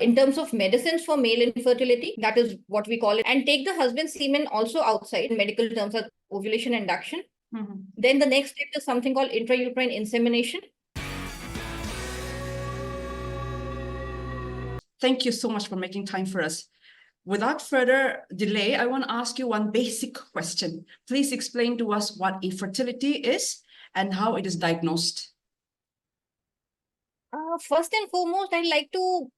in terms of medicines for male infertility, that is what we call it, and take the husband's semen also outside. In medical terms are ovulation induction. Then the next step is something called intrauterine insemination. Thank you so much for making time for us. Without further delay, I want to ask you one basic question. Please explain to us what infertility is and how it is diagnosed. First and foremost, I'd like to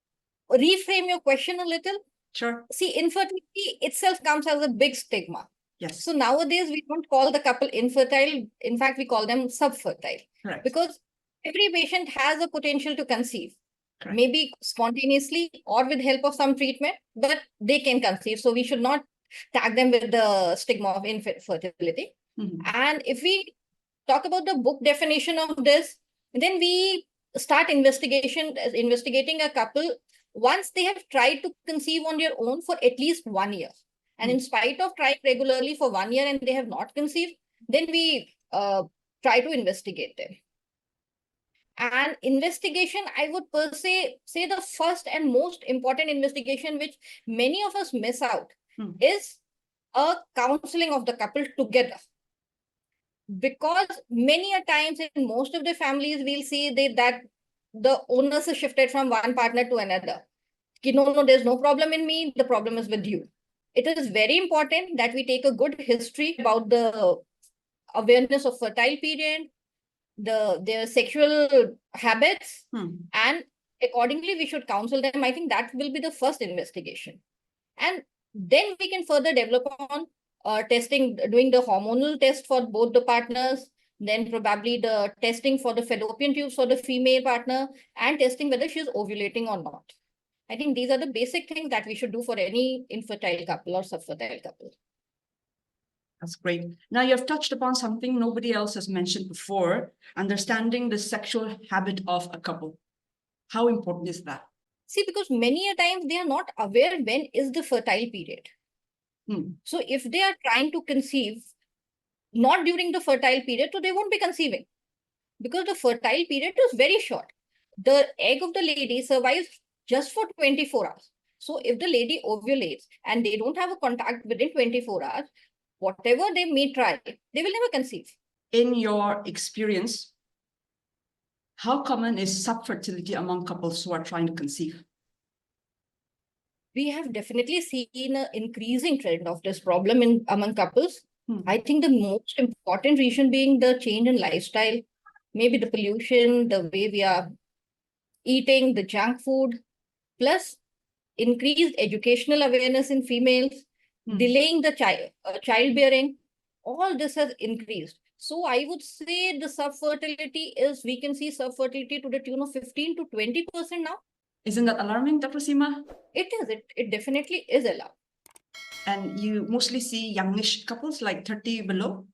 reframe your question a little. Sure. See, infertility itself comes as a big stigma. Yes. So nowadays, we don't call the couple infertile. In fact, we call them sub-fertile. Correct. Because every patient has a potential to conceive. Correct. Maybe spontaneously or with help of some treatment, but they can conceive. So we should not tag them with the stigma of infertility. And if we talk about the book definition of this, then we start investigating a couple once they have tried to conceive on their own for at least 1 year. And in spite of trying regularly for 1 year and they have not conceived, then we try to investigate them. And investigation, I would per se say the first and most important investigation, which many of us miss out, is a counseling of the couple together. Because many a times in most of the families, we'll see that the onus is shifted from one partner to another. No, there's no problem in me. The problem is with you. It is very important that we take a good history about the awareness of fertile period, their sexual habits, and accordingly, we should counsel them. I think that will be the first investigation. And then we can further develop on testing, doing the hormonal test for both the partners, then probably the testing for the fallopian tubes for the female partner, and testing whether she's ovulating or not. I think these are the basic things that we should do for any infertile couple or sub-fertile couple. That's great. Now you've touched upon something nobody else has mentioned before, understanding the sexual habit of a couple. How important is that? See, because many a times they are not aware when is the fertile period. So if they are trying to conceive not during the fertile period, so they won't be conceiving. Because the fertile period is very short. The egg of the lady survives just for 24 hours. So if the lady ovulates and they don't have a contact within 24 hours, whatever they may try, they will never conceive. In your experience, how common is subfertility among couples who are trying to conceive? We have definitely seen an increasing trend of this problem among couples. I think the most important reason being the change in lifestyle, maybe the pollution, the way we are eating, the junk food, plus increased educational awareness in females, delaying the childbearing, all this has increased. So I would say the subfertility is, we can see subfertility to the tune of 15 to 20% now. Isn't that alarming, Dr. Seema? It is. It definitely is alarming. And you mostly see youngish couples, like 30 below?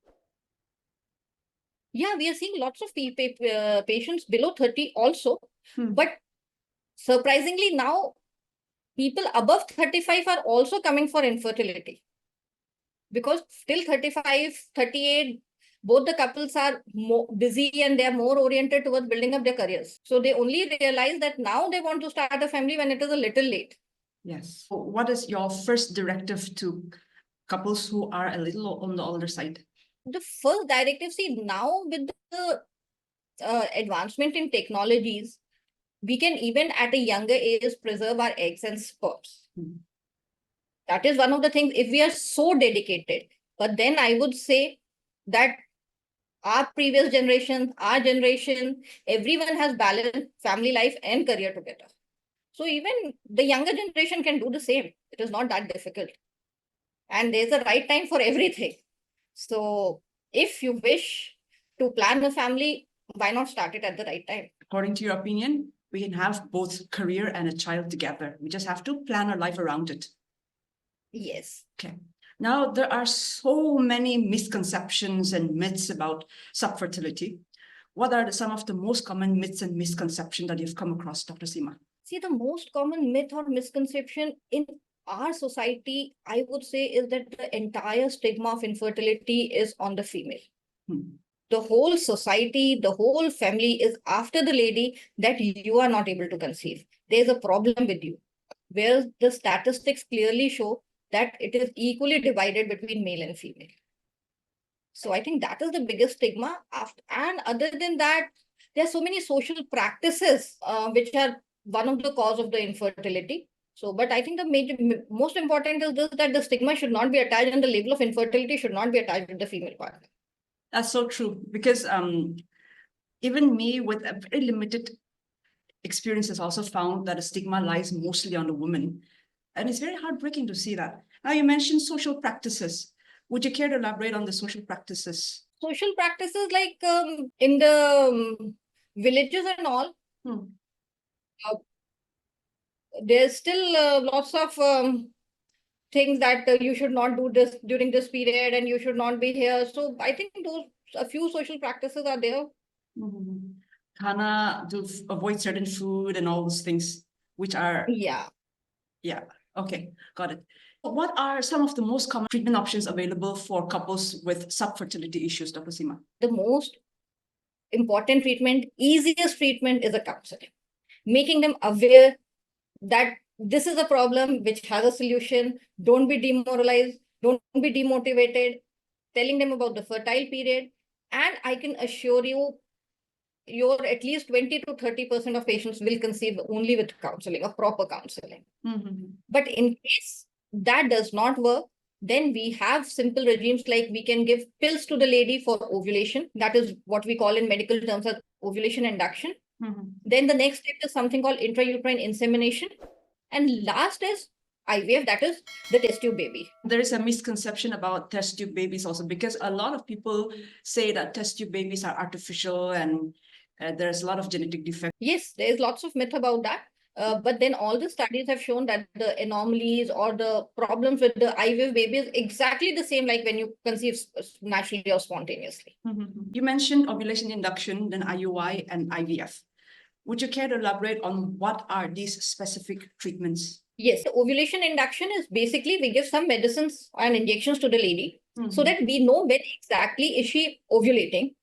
Yeah, we are seeing lots of patients below 30 also. But surprisingly now, people above 35 are also coming for infertility. Because till 35, 38, both the couples are more busy and they are more oriented towards building up their careers. So they only realize that now they want to start a family when it is a little late. Yes. So what is your first directive to couples who are a little on the older side? The first directive, see, now with the advancement in technologies, we can even at a younger age preserve our eggs and sperms. That is one of the things, if we are so dedicated. But then I would say that our previous generation, our generation, everyone has balanced family life and career together. So even the younger generation can do the same. It is not that difficult. And there's a right time for everything. So if you wish to plan a family, why not start it at the right time? According to your opinion, we can have both career and a child together. We just have to plan our life around it. Yes. Okay. Now, there are so many misconceptions and myths about subfertility. What are some of the most common myths and misconceptions that you've come across, Dr. Seema? See, the most common myth or misconception in our society, I would say, is that the entire stigma of infertility is on the female. The whole society, the whole family is after the lady that you are not able to conceive. There's a problem with you. where the statistics clearly show that it is equally divided between male and female. So I think that is the biggest stigma. And other than that, there are so many social practices which are one of the cause of the infertility. So, but I think the most important is this, that the stigma should not be attached and the label of infertility should not be attached with the female partner. That's so true, because even me with a very limited experience has also found that the stigma lies mostly on the woman. And it's very heartbreaking to see that. Now, you mentioned social practices. Would you care to elaborate on the social practices? Social practices like in the villages and all, there's still lots of things that you should not do this during this period and you should not be here. So I think a few social practices are there. Khana, to avoid certain food and all those things, which are... Yeah. Okay, got it. What are some of the most common treatment options available for couples with sub-fertility issues, Dr. Seema? The most important treatment, easiest treatment is a counseling. Making them aware that this is a problem which has a solution. Don't be demoralized. Don't be demotivated. Telling them about the fertile period. And I can assure you, your at least 20 to 30% of patients will conceive only with counseling, or proper counseling. But in case that does not work, then we have simple regimes like we can give pills to the lady for ovulation. That is what we call in medical terms as ovulation induction. Then the next step is something called intrauterine insemination. And last is IVF, that is the test tube baby. There is a misconception about test tube babies also, because a lot of people say that test tube babies are artificial and there's a lot of genetic defects. Yes, there's lots of myth about that. But then all the studies have shown that the anomalies or the problems with the IVF baby is exactly the same like when you conceive naturally or spontaneously. You mentioned ovulation induction, then IUI and IVF. Would you care to elaborate on what are these specific treatments? Yes, ovulation induction is basically we give some medicines and injections to the lady so that we know when exactly is she ovulating.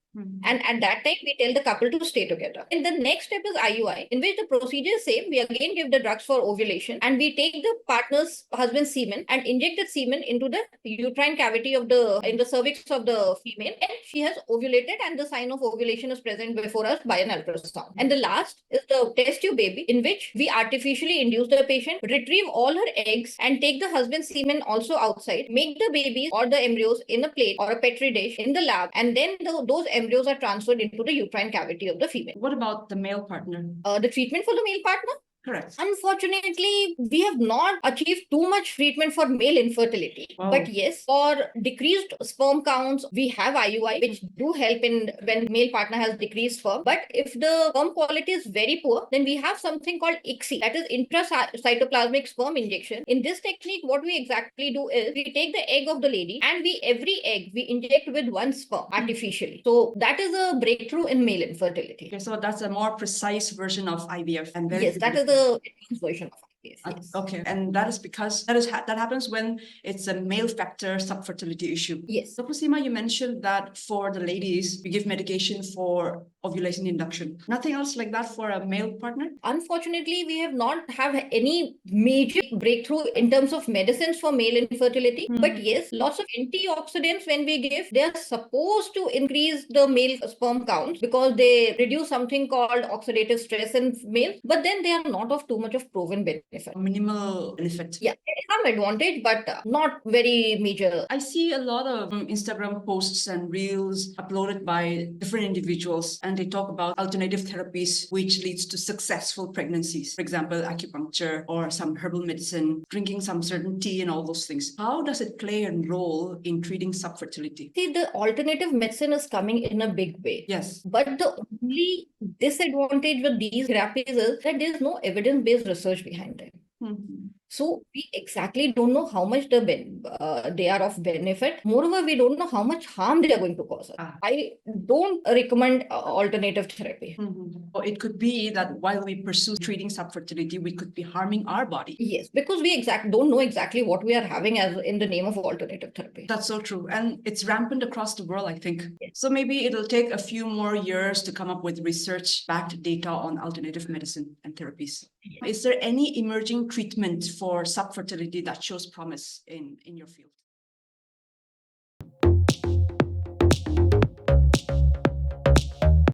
And at that time, we tell the couple to stay together. And the next step is IUI, in which the procedure is same. We again give the drugs for ovulation and we take the partner's husband's semen and inject the semen into the uterine cavity in the cervix of the female. And she has ovulated and the sign of ovulation is present before us by an ultrasound. And the last is the test tube baby, in which we artificially induce the patient, retrieve all her eggs and take the husband's semen also outside, make the babies or the embryos in a plate or a petri dish in the lab, and then those embryos are transferred into the uterine cavity of the female. What about the male partner? The treatment for the male partner? Correct. Unfortunately, we have not achieved too much treatment for male infertility. Wow. But yes, for decreased sperm counts, we have IUI, which do help in when male partner has decreased sperm. But if the sperm quality is very poor, then we have something called ICSI, that is intracytoplasmic sperm injection. In this technique, what we exactly do is we take the egg of the lady and every egg we inject with one sperm artificially. So that is a breakthrough in male infertility. Okay, so that's a more precise version of IVF. And very yes, that is the advanced version of IVF. Yes. Okay, and that is because that happens when it's a male factor sub-fertility issue. Yes. Dr. Seema, you mentioned that for the ladies, we give medication for ovulation induction. Nothing else like that for a male partner? Unfortunately, we have not have any major breakthrough in terms of medicines for male infertility. But yes, lots of antioxidants when we give, they are supposed to increase the male sperm counts because they reduce something called oxidative stress in males. But then they are not of too much of proven benefit. Minimal benefit. Yeah, there is some advantage, but not very major. I see a lot of Instagram posts and reels uploaded by different individuals, and they talk about alternative therapies which leads to successful pregnancies. For example, acupuncture or some herbal medicine, drinking some certain tea and all those things. How does it play a role in treating sub-fertility? See, the alternative medicine is coming in a big way. Yes. But the only disadvantage with these therapies is that there is no evidence-based research behind them. So we exactly don't know how much they are of benefit. Moreover, we don't know how much harm they are going to cause us. I don't recommend alternative therapy. Or it could be that while we pursue treating sub-fertility, we could be harming our body. Yes, because we don't know exactly what we are having as in the name of alternative therapy. That's so true. And it's rampant across the world, I think. Yes. So maybe it'll take a few more years to come up with research-backed data on alternative medicine and therapies. Is there any emerging treatment for subfertility that shows promise in your field?